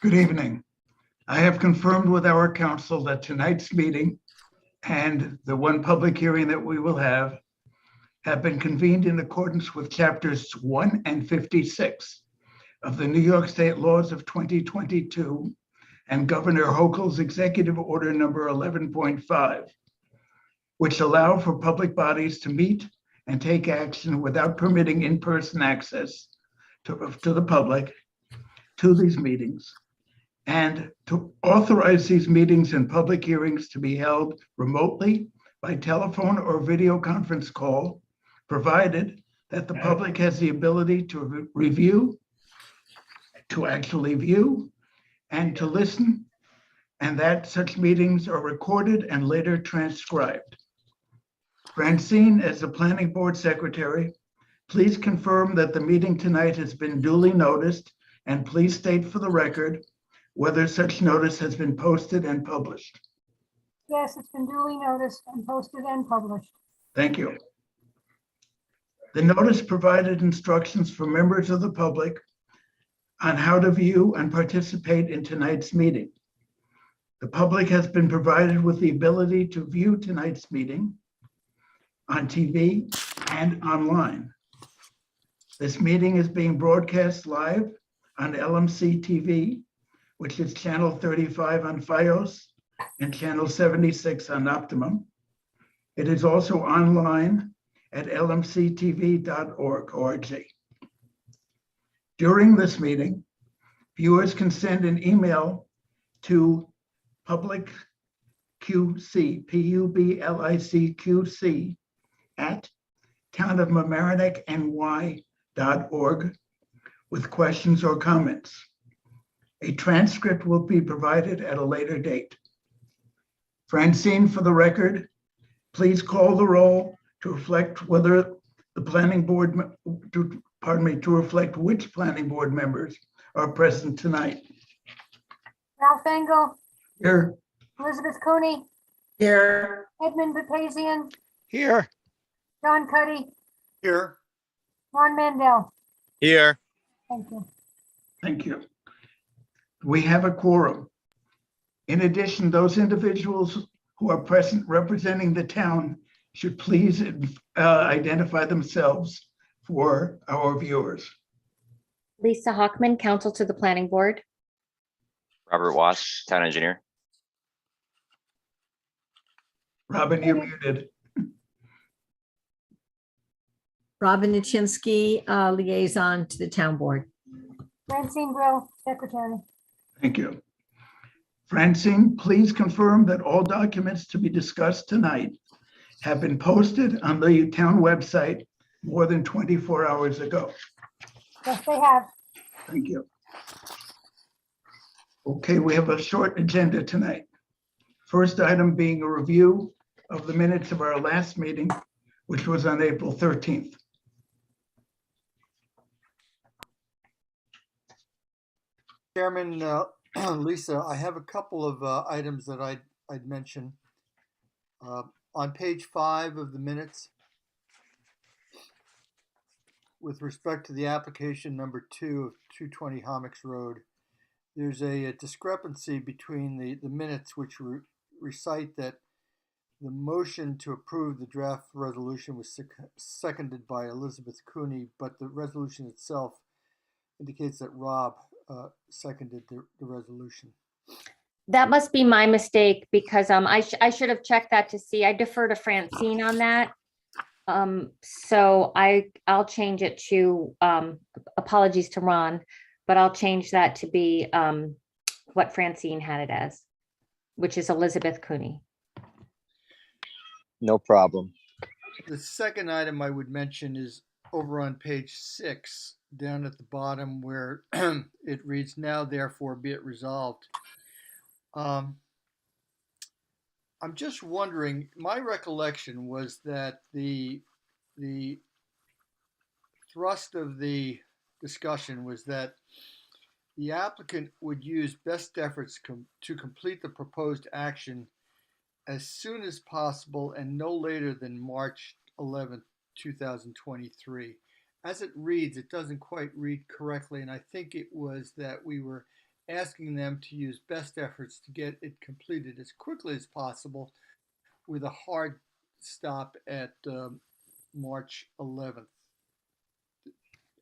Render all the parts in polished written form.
Good evening. I have confirmed with our council that tonight's meeting and the one public hearing that we will have been convened in accordance with chapters 1 and 56 of the New York State laws of 2022 and Governor Hochul's executive order number 11.5, which allow for public bodies to meet and take action without permitting in-person access to the public to these meetings, and to authorize these meetings and public hearings to be held remotely by telephone or video conference call, provided that the public has the ability to review, to actually view, and to listen, and that such meetings are recorded and later transcribed. Francine, as the planning board secretary, please confirm that the meeting tonight has been duly noticed, and please state for the record whether such notice has been posted and published. Yes, it's been duly noticed and posted and published. Thank you. The notice provided instructions for members of the public on how to view and participate in tonight's meeting. The public has been provided with the ability to view tonight's meeting on TV and online. This meeting is being broadcast live on LMC TV, which is channel 35 on FiOS and channel 76 on Optimum. It is also online at lmctv.org. During this meeting, viewers can send an email to publicqc, PUBLICQC, at townofmamaroneckny.org with questions or comments. A transcript will be provided at a later date. Francine, for the record, please call the roll to reflect whether the planning board, to reflect which planning board members are present tonight. Ralph Engel, Here. Elizabeth Cooney, Here. Edmund Papazian, Here. John Cuddy, Here. Ron Mandel. Here. Thank you. Thank you. We have a quorum. In addition, those individuals who are present representing the town should please identify themselves for our viewers. Lisa Hockman, counsel to the planning board. Robert Wash, town engineer. Robin, you're muted. Robin Nichinsky, liaison to the town board. Francine Brill, secretary. Thank you. Francine, please confirm that all documents to be discussed tonight have been posted on the town website more than 24 hours ago. Yes, they have. Thank you. Okay, we have a short agenda tonight. First item being a review of the minutes of our last meeting, which was on April 13th. Chairman, Lisa, I have a couple of items that I'd mention. On page 5 of the minutes, with respect to the application number 2 of 220 Hommocks Road, there's a discrepancy between the minutes which recite that the motion to approve the draft resolution was seconded by Elizabeth Cooney, but the resolution itself indicates that Rob seconded the resolution. That must be my mistake because I should have checked that to see. I defer to Francine on that. So I'll change it to, apologies to Ron, but I'll change that to be what Francine had it as, which is Elizabeth Cooney. No problem. The second item I would mention is over on page 6, down at the bottom where it reads, "Now therefore be it resolved." I'm just wondering, my recollection was that the thrust of the discussion was that the applicant would use best efforts to complete the proposed action as soon as possible and no later than March 11th, 2023. As it reads, it doesn't quite read correctly, and I think it was that we were asking them to use best efforts to get it completed as quickly as possible with a hard stop at March 11th.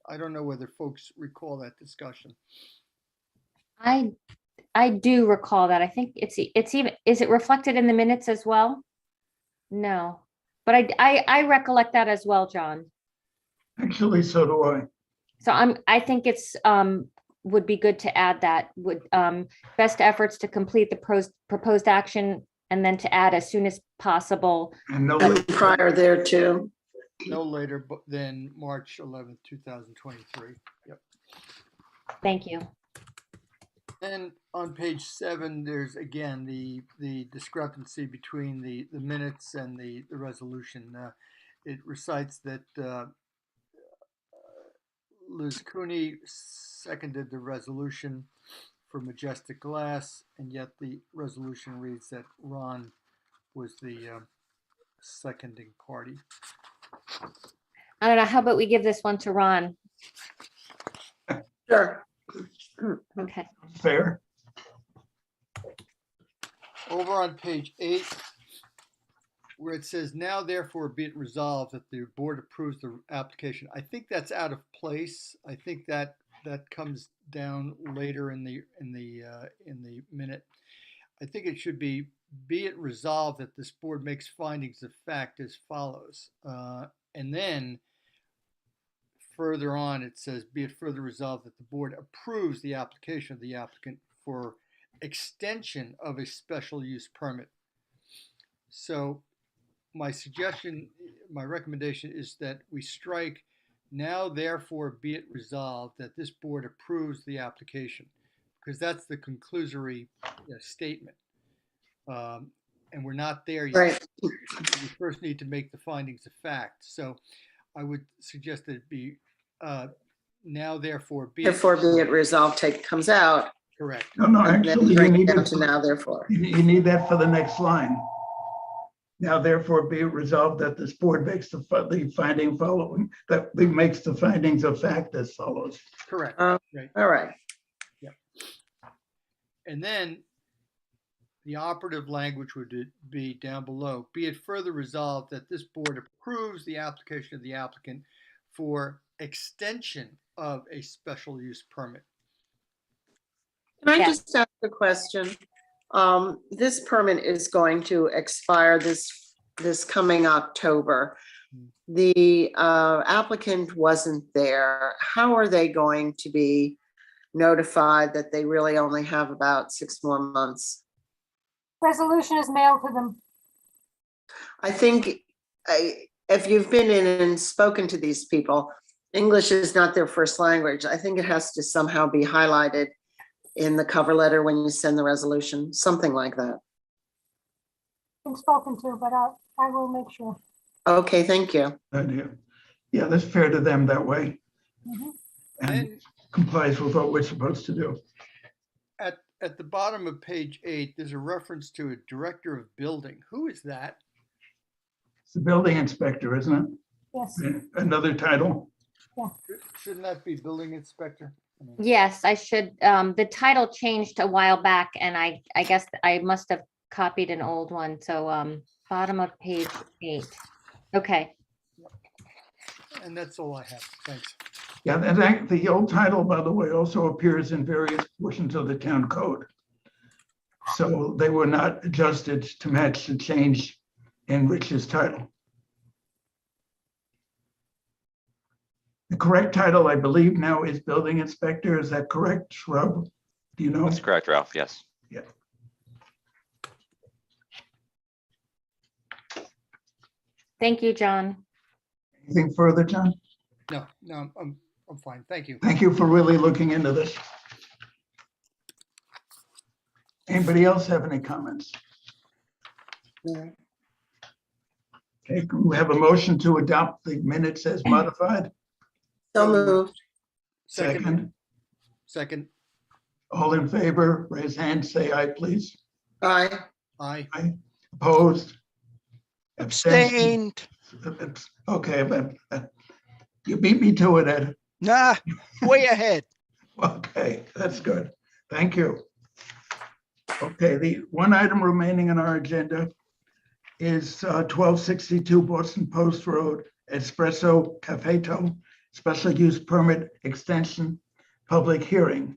I don't know whether folks recall that discussion. I do recall that. I think it's even, is it reflected in the minutes as well? No, but I recollect that as well, John. Actually, so do I. So I think it's, would be good to add that, would, best efforts to complete the proposed action, and then to add as soon as possible. And no, And prior there too. No later than March 11th, 2023. Yep. Thank you. And on page 7, there's again the discrepancy between the minutes and the resolution. It recites that Liz Cooney seconded the resolution for Majestic Glass, and yet the resolution reads that Ron was the seconding party. I don't know. How about we give this one to Ron? Sure. Okay. fair. Over on page 8, where it says, now therefore be it resolved that the board approves the application. I think that's out of place. I think that comes down later in the minute. I think it should be it resolved that this board makes findings of fact as follows. And then further on, it says, be it further resolved that the board approves the application of the applicant for extension of a special use permit. So my suggestion, my recommendation is that we strike, now therefore be it resolved that this board approves the application, because that's the conclusory statement. And we're not there yet. Right. We first need to make the findings of fact. So I would suggest that it be now therefore be Therefore be it resolved comes out. correct. No, And then actually, you bring it need down it, to now therefore. you need that for the next line. Now therefore be it resolved that this board makes the finding following, that makes the findings of fact as follows. Correct. All right. And then the operative language would be down below. Be it further resolved that this board approves the application of the applicant for extension of a special use permit. Can I Yeah. just ask a question? This permit is going to expire this coming October. The applicant wasn't there. How are they going to be notified that they really only have about 6 more months? Resolution is mailed to them. I think if you've been in and spoken to these people, English is not their first language. I think it has to somehow be highlighted in the cover letter when you send the resolution, something like that. Been spoken to, but I will make sure. Okay, thank you. Yeah, that's fair to them that way. Mhm. And And complies with what we're supposed to do. at the bottom of page 8, there's a reference to a director of building. Who is that? It's the building inspector, isn't Yes, it? Another title. Shouldn't that be building inspector? I mean, Yes, I should, the title changed a while back, and I guess I must have copied an old one, so, bottom of page 8. Okay, and that's all I have. Thanks. Yeah, and the old title, by the way, also appears in various portions of the town code. So they were not adjusted to match the change in Rich's title. The correct title, I believe now, is building inspector. Is that correct, Rob? Do you know? That's correct, Ralph. Yes. thank you, John. Anything further, John? No, I'm fine. Thank you. Thank you for really looking into this. Anybody else have any comments? Okay, can we have a motion to adopt the minutes as modified? So moved. Second. All in favor, raise hand, say aye, please. Aye. Aye. Opposed? Abstained? Abstained. Okay, but you beat me to it, Ed. Nah, way ahead. Okay, that's good. Thank you. Okay, the one item remaining on our agenda is 1262 Boston Post Road, Espresso Cafeto, special use permit extension, public hearing.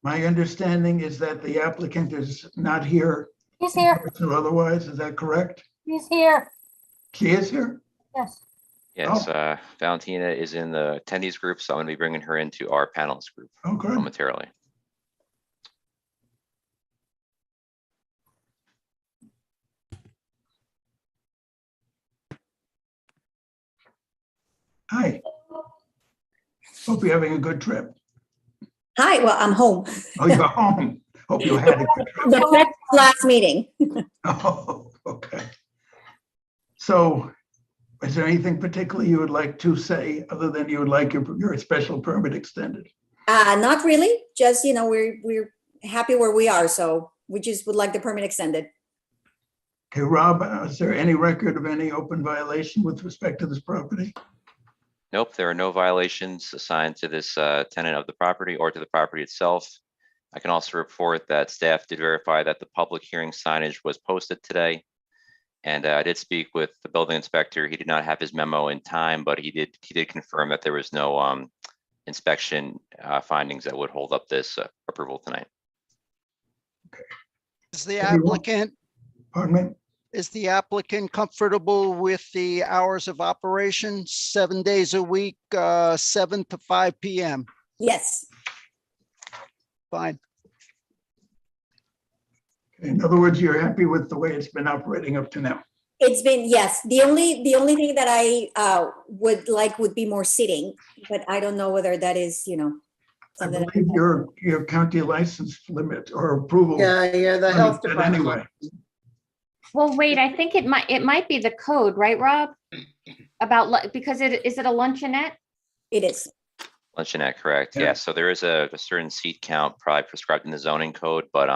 My understanding is that the applicant is not here. He's here. Or otherwise, is that correct? He's here. She is here? Yes. Yes, Valentina is in the attendees group, so I'm gonna be bringing her into our panelist group Oh, good. momentarily. Hi. Hope you're having a good trip. Hi, well, I'm home. Oh, you're home. Hope you had a good trip. The next last meeting. Oh, okay. So is there anything particularly you would like to say other than you would like your special permit extended? Not really, just, we're happy where we are, so we just would like the permit extended. Okay, Rob, is there any record of any open violation with respect to this property? Nope, there are no violations assigned to this tenant of the property or to the property itself. I can also report that staff did verify that the public hearing signage was posted today. And I did speak with the building inspector. He did not have his memo in time, but he did confirm that there was no inspection findings that would hold up this approval tonight. Is the Anyone? applicant, Pardon me? is the applicant comfortable with the hours of operation, 7 days a week, 7 to 5 PM? Yes, Fine. In other words, you're happy with the way it's been operating up to now? it's been, yes. The only thing that I would like would be more seating, but I don't know whether that is, I something. believe your county license limit or approval. Yeah, the health But department. anyway, Well, wait, I think it might be the code, right, Rob? About, because is it a luncheonette? It is. Luncheonette, correct? Yeah. Yeah, so there is a certain seat count probably prescribed in the zoning code, but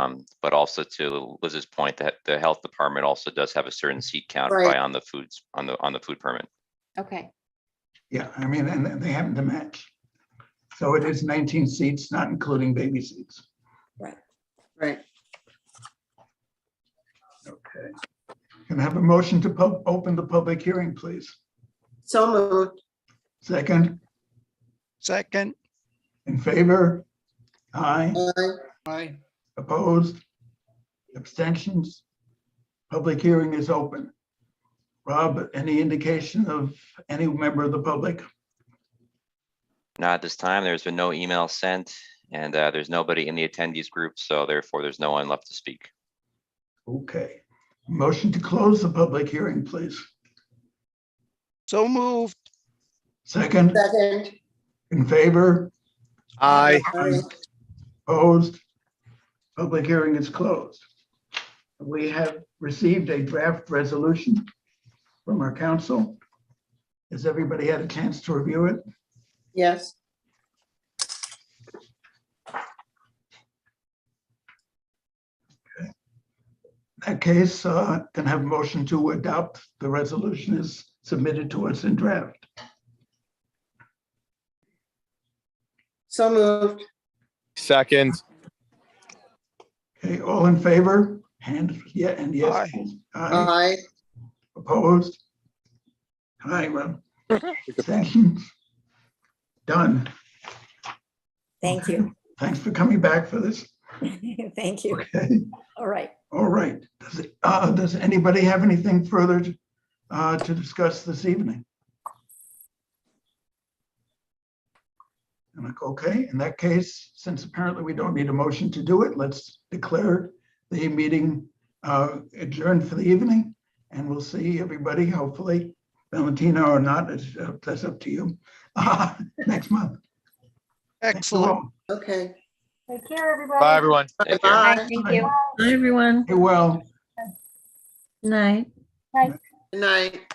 also to Liz's point, that the health department also does have a certain seat count Right. probably on the foods, on the food permit. Okay. yeah, I mean, and they happen to match. So it is 19 seats, not including baby seats. Right. Okay. Can I have a motion to open the public hearing, please? So moved. Second, Second, in favor? Aye. Aye. Aye. Opposed? Abstentions? Public hearing is open. Rob, any indication of any member of the public? Not at this time. There's been no email sent, and there's nobody in the attendees group, so therefore there's no one left to speak. Okay. Motion to close the public hearing, please. so moved. Second, Second. in favor? Aye. Aye. Opposed? Public hearing is closed. We have received a draft resolution from our council. Has everybody had a chance to review it? Yes. In that case, can I have a motion to adopt the resolution as submitted to us in draft? So moved. Second, Okay, all in favor? Hand, yeah, and yes. Aye. please. Aye. Aye. Opposed? Aye, well, abstentions? Done. Thank you. Thanks for coming back for this. Thank you. Okay, All right. all right. Does anybody have anything further to discuss this evening? Okay, in that case, since apparently we don't need a motion to do it, let's declare the meeting adjourned for the evening, and we'll see everybody, hopefully, Valentina or not, that's up to you, next month. Thanks Excellent. all. Okay. Take care, everybody. bye, everyone. Take care. Bye, Bye. thank you. Hi, everyone. Hey, well. Night. Night. Good night.